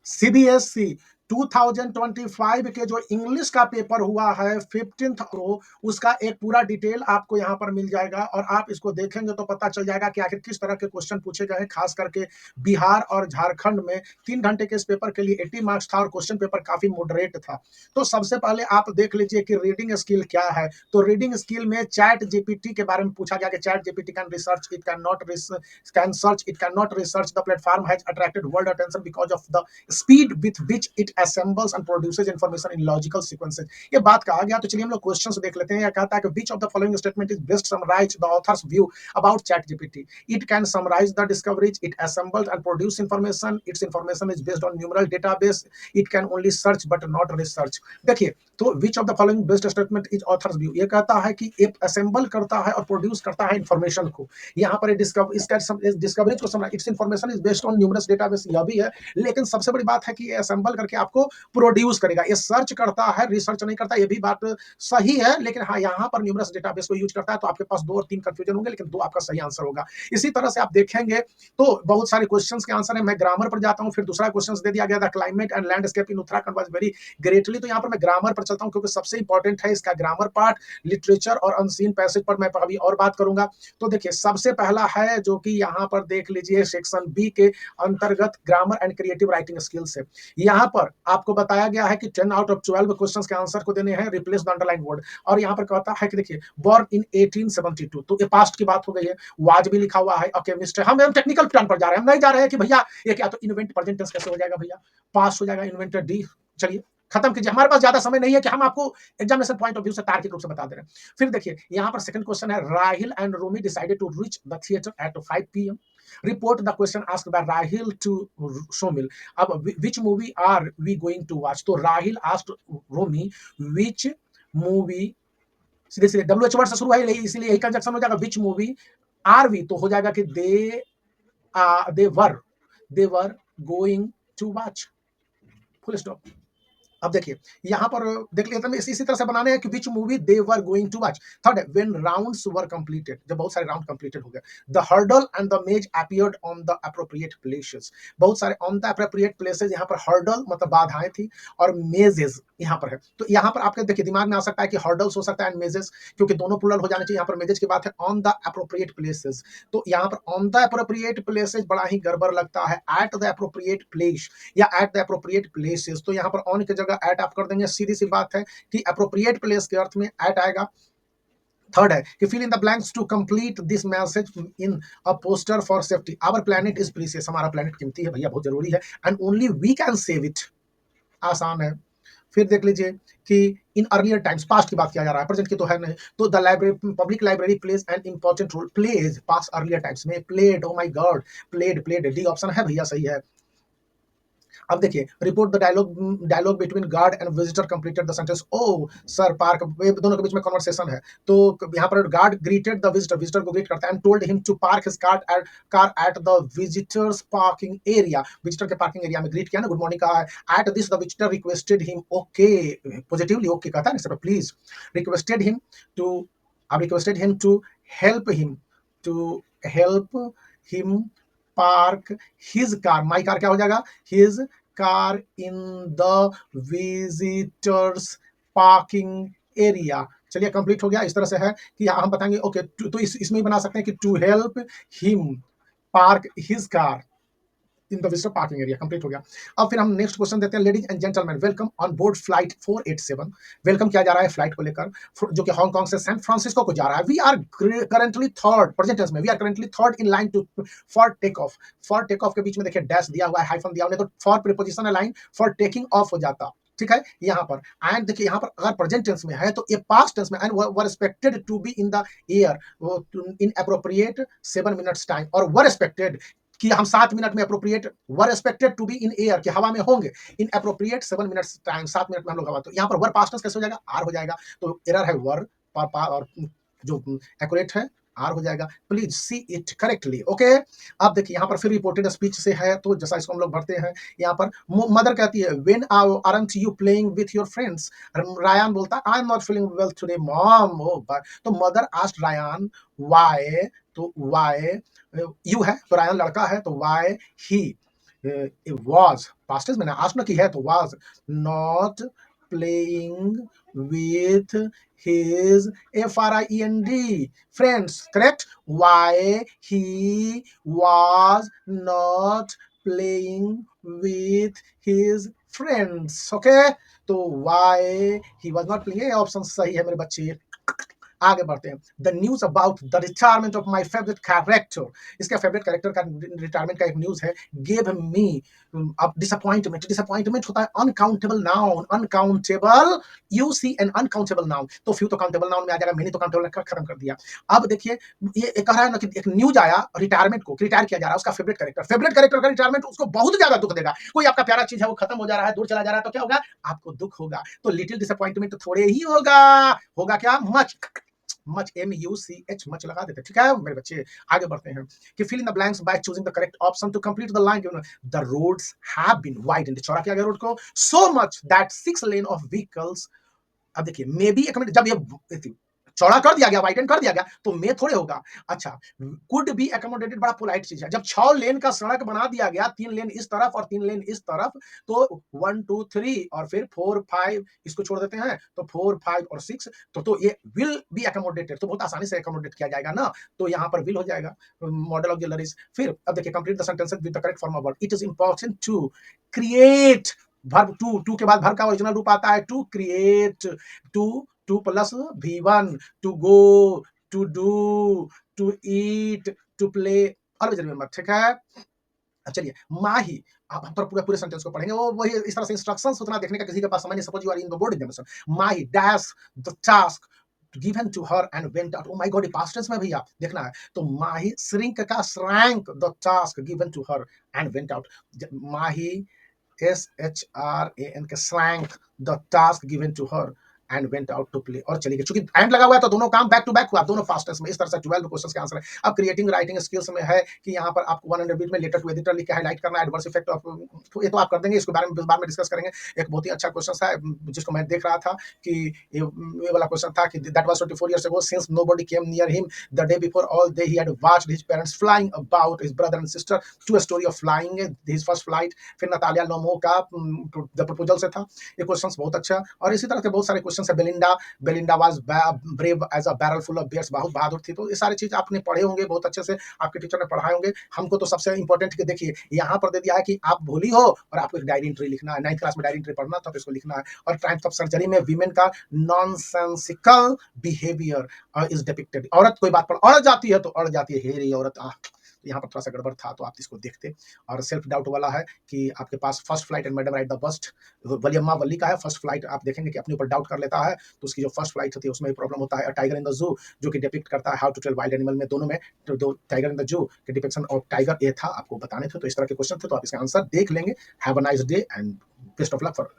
CBSE 2025 के जो English का पेपर हुआ है 15th को, उसका एक पूरा डिटेल आपको यहाँ पर मिल जाएगा और आप इसको देखेंगे तो पता चल जाएगा कि आखिर किस तरह के क्वेश्चन पूछे गए हैं। खास करके बिहार और झारखंड में 3 घंटे के इस पेपर के लिए 80 मार्क्स था और क्वेश्चन पेपर काफी मॉडरेट था। तो सबसे पहले आप देख लीजिए कि रीडिंग स्किल क्या है। तो रीडिंग स्किल में चैट जीपीटी के बारे में पूछा गया कि chat GPT can research, it can not can search, it cannot research. The platform has attracted world attention because of the speed with which it assembles and produces information in logical sequences. ये बात कहा गया। तो चलिए हम लोग questions देख लेते हैं। यह कहता है कि which of the following statement is best summarize the author's view about ChatGPT? It can summarize the discoveries it assembled and produce information. Its information is based on numeral database. It can only search but not research. देखिए, तो which of the following best statement is authors view, ये कहता है कि एक assemble करता है और प्रोड्यूस करता है इंफॉर्मेशन को। यहाँ पर डिस्कवरीज को समझ, it's information is based on numerous database, यह भी है। लेकिन सबसे बड़ी बात है कि ये असेंबल करके आपको प्रोड्यूस करेगा। ये सर्च करता है, रिसर्च नहीं करता। ये भी बात सही है, लेकिन हाँ, यहाँ पर न्यूमरस डेटाबेस को यूज करता है। तो आपके पास 2 और 3 कंफ्यूजन होंगे, लेकिन 2 आपका सही आंसर होगा। इसी तरह से आप देखेंगे तो बहुत सारे क्वेश्चंस के आंसर है। मैं ग्रामर पर जाता हूँ, फिर दूसरा क्वेश्चन दे दिया गया था climate and landscape in Uttarakhand was very greatly. तो यहाँ पर मैं ग्रामर पर चलता हूँ क्योंकि सबसे इंपॉर्टेंट है इसका ग्रामर पार्ट। लिटरेचर और अनसीन पैसेज पर मैं अभी और बात करूंगा। तो देखिए, सबसे पहला है जो कि यहाँ पर देख लीजिए सेक्शन बी के अंतर्गत grammar and creative writing skills है। यहाँ पर आपको बताया गया है कि 10 आउट ऑफ 12 क्वेश्चंस के आंसर को देने हैं, रिप्लेस द अंडरलाइन वर्ड। और यहाँ पर कहता है कि देखिए बॉर्न इन 1872, तो ये पास्ट की बात हो गई है। वाज भी लिखा हुआ है, केमिस्ट है। हम टेक्निकल प्लान पर जा रहे हैं, हम नहीं जा रहे हैं कि भैया ये क्या, तो इन्वेंट प्रेजेंट टेंस कैसे हो जाएगा भैया, पास हो जाएगा इन्वेंटेड डी। चलिए खत्म कीजिए, हमारे पास ज्यादा समय नहीं है कि हम आपको एग्जामिनेशन पॉइंट ऑफ व्यू से तार्किक रूप से बता दे रहे हैं। फिर देखिए यहाँ पर सेकंड क्वेश्चन है, Rahil and Romi decided to reach the theatre at 5 PM। Report the question asked by Rahil to Somil. अब which movie are we going to watch, तो Rahil asked Romi which movie, सीधे सीधे डब्ल्यू एच वर्ड से शुरू है, इसीलिए यही कंजक्शन हो जाएगा। विच मूवी आर वी, तो हो जाएगा कि they were going to watch, full stop. अब देखिए यहाँ पर देख लेते हैं, इसी तरह से बनाने हैं कि which movie they were going to watch. Third है, व्हेन राउंड्स वर कंप्लीटेड, जब बहुत सारे राउंड कंप्लीटेड हो गए। The hurdle and the maze appeared on the appropriate places, बहुत सारे ऑन द एप्रोप्रिएट प्लेसेस। यहाँ पर हर्डल मतलब बाधाएं थी और मेजेस यहाँ पर है। तो यहाँ पर आपके देखिए दिमाग में आ सकता है कि हर्डल्स हो सकता है एंड मेजेस, क्योंकि दोनों प्लूरल हो जाने चाहिए। यहाँ पर मेजेस की बात है, ऑन द एप्रोप्रिएट प्लेसेस। तो यहाँ पर ऑन द एप्रोप्रिएट प्लेसेस बड़ा ही गड़बड़ लगता है। एट द एप्रोप्रिएट प्लेस या एट द एप्रोप्रिएट प्लेसेस, तो यहाँ पर ऑन की जगह एट आप कर देंगे। सीधी सी बात है कि एप्रोप्रिएट प्लेस के अर्थ में एट आएगा। थर्ड है कि fill in the blanks to complete this message in a poster for safety. Our planet is precious, हमारा प्लैनेट कीमती है भैया, बहुत जरूरी है। And only we can save it, आसान है। फिर देख लीजिए कि इन अर्लियर टाइम्स, पास्ट की बात किया जा रहा है, प्रेजेंट की तो है नहीं। तो the library, public library plays an important role, plays past earlier times में, played, oh my god, played D option है भैया, सही है। अब देखिए, report the dialogue between guard and visitor completed the sentence. Oh sir park, दोनों के बीच में कन्वर्सेशन है। तो यहाँ पर guard greeted the visitor, visitor को ग्रीट करता है, and told him to park his car at the visitors parking area. Visitor के पार्किंग एरिया में ग्रीट किया ना, गुड मॉर्निंग कहा है। At this the visitor requested him, okay positively okay कहता है ना sir, please requested him to, अब requested him to help him, to help him park his car, my car क्या हो जाएगा, his car in the visitors parking area. चलिए complete हो गया। इस तरह से है कि हम बताएंगे ओके, तो इसमें ही बना सकते हैं कि to help him park his car in the visitor parking area, complete हो गया। अब फिर हम नेक्स्ट क्वेश्चन देते हैं, ladies and gentleman welcome on board flight 487। Welcome किया जा रहा है फ्लाइट को लेकर, जो कि हांगकांग से सैन फ्रांसिस्को को जा रहा है। We are currently third, present tense में, we are currently third in line to for take off. For take off के बीच में देखिए डैश दिया हुआ है, हाइफन दिया हुआ है, तो फॉर प्रीपोजिशन है, लाइन फॉर टेकिंग ऑफ हो जाता, ठीक है यहाँ पर। एंड देखिए यहाँ पर अगर प्रेजेंट टेंस में है तो ये पास्ट टेंस में, and were expected to be in the air in appropriate 7 minutes time, और वर एक्सपेक्टेड कि हम 7 मिनट में appropriate, were expected to be in air कि हवा में होंगे, in appropriate 7 minutes time, 7 minute में हम लोग हवा। तो यहाँ पर वर पास्ट टेंस कैसे हो जाएगा, आर हो जाएगा। तो एरर है वर और जो एक्यूरेट है आर हो जाएगा। Please see it correctly, okay. अब देखिए यहाँ पर फिर रिपोर्टेड स्पीच से है, तो जैसा इसको हम लोग भरते हैं। यहाँ पर मदर कहती है when aren't you playing with your friends, Ryan बोलता है I am not feeling well today mom. तो मदर आस्क्ड रायन व्हाई, तो व्हाई यू है, तो रायन लड़का है, तो why he was past tense में ना, asked ना की है तो was not playing with his friend friends, correct? Why he was not playing with his friends, okay? तो why he was not playing, option सही है मेरे बच्चे। आगे बढ़ते हैं। The news about the retirement of my favourite character, इसका favourite character का रिटायरमेंट का एक न्यूज है। गिव मी अब डिसअपॉइंटमेंट, डिसअपॉइंटमेंट होता है uncountable noun, uncountable, you see an uncountable noun, तो फ्यू तो काउंटेबल नाउन में आ जाएगा, मैंने तो काउंटेबल खत्म कर दिया। अब देखिए ये कह रहा है ना कि एक न्यूज आया रिटायरमेंट को, रिटायर किया जा रहा है उसका फेवरेट कैरेक्टर का रिटायरमेंट, उसको बहुत ज्यादा दुख देगा। कोई आपका प्यारा चीज है वो खत्म हो जा रहा है, दूर चला जा रहा है, तो क्या होगा? आपको दुख होगा। तो लिटिल डिसअपॉइंटमेंट तो थोड़े ही होगा, होगा क्या? मच, मच MUCH मच लगा देते, ठीक है मेरे बच्चे। आगे बढ़ते हैं कि fill in the blanks by choosing the correct option to complete the line given. The roads have been widened, चौड़ा किया गया रोड को, so much that 6 lane of vehicles. अब देखिए मे बी एक मिनट, जब ये चौड़ा कर दिया गया, वाइडन कर दिया गया, तो मे थोड़े होगा। अच्छा, कुड बी एकोमोडेटेड बड़ा पोलाइट चीज है। जब 6 लेन का सड़क बना दिया गया, 3 लेन इस तरफ और 3 लेन इस तरफ, तो 1 2 3 और फिर 4 5 इसको छोड़ देते हैं, तो 4 5 और 6, तो ये विल बी एकोमोडेटेड, तो बहुत आसानी से एकोमोडेट किया जाएगा ना, तो यहाँ पर विल हो जाएगा मॉडल ऑफ ज्वेलरीज। फिर अब देखिए complete the sentences with the correct form of verb. It is important to create, verb to के बाद वर्ब का ओरिजिनल रूप आता है to create, to plus V1, to go, to do, to eat, to play, always remember, ठीक है। अब चलिए माही, आप हम पूरे पूरे सेंटेंस को पढ़ेंगे, वो वही इस तरह से इंस्ट्रक्शंस उतना देखने का किसी के पास समय नहीं। Suppose you are in the board examination, Mahi dash the task given to her and went out, oh my god, past tense में भैया देखना है, तो माही श्रिंक का shrank the task given to her and went out, Mahi SHRAN के shrank the task given to her and went out to play. और चलिए चूंकि एंड लगा हुआ है तो दोनों काम बैक टू बैक हुआ, दोनों फास्ट टेंस में। इस तरह से 12 क्वेश्चंस के आंसर है। अब क्रिएटिंग राइटिंग स्किल्स में है कि यहाँ पर आपको 100 बीट में लेटर टू एडिटर लिख के हाईलाइट करना, एडवर्स इफेक्ट ऑफ, तो ये तो आप कर देंगे, इसके बारे में बाद में डिस्कस करेंगे। एक बहुत ही अच्छा क्वेश्चन है जिसको मैं देख रहा था कि ये वाला क्वेश्चन था कि that was 24 years ago since nobody came near him the day before all day he had watched his parents flying about his brother and sister to a story of flying his first flight. फिर Natalia Lomo का the proposal से था। ये questions बहुत अच्छा, और इसी तरह के बहुत सारे क्वेश्चन है। Belinda was brave as a barrel full of bears, बहुत बहादुर थी। तो ये सारी चीज आपने पढ़े होंगे बहुत अच्छे से, आपके टीचर ने पढ़ाए होंगे। हमको तो सबसे इंपॉर्टेंट कि देखिए यहाँ पर दे दिया है कि आप भूली हो और आपको एक डायरी एंट्री लिखना है। 9th क्लास में डायरी एंट्री पढ़ना था तो इसको लिखना है। और टाइम्स ऑफ सर्जरी में वीमेन का नॉनसेंसिकल बिहेवियर इज डिपिक्टेड। औरत कोई बात पर अड़ जाती है तो अड़ जाती है, हे रे औरत, यहाँ पर थोड़ा सा गड़बड़ था तो आप इसको देखते। और सेल्फ डाउट वाला है कि आपके पास first flight and madam right the bust, Valliamma Valli का है फर्स्ट फ्लाइट। आप देखेंगे कि अपने ऊपर डाउट कर लेता है तो उसकी जो फर्स्ट फ्लाइट होती है उसमें भी प्रॉब्लम होता है। टाइगर इन द जू जो कि डिपिक्ट करता है how to tell wild animal में, दोनों में तो दो टाइगर इन द जू के डिपिक्शन ऑफ टाइगर ये था, आपको बताने थे। तो इस तरह के क्वेश्चन थे तो आप इसका आंसर देख लेंगे। Have a nice day and best of luck for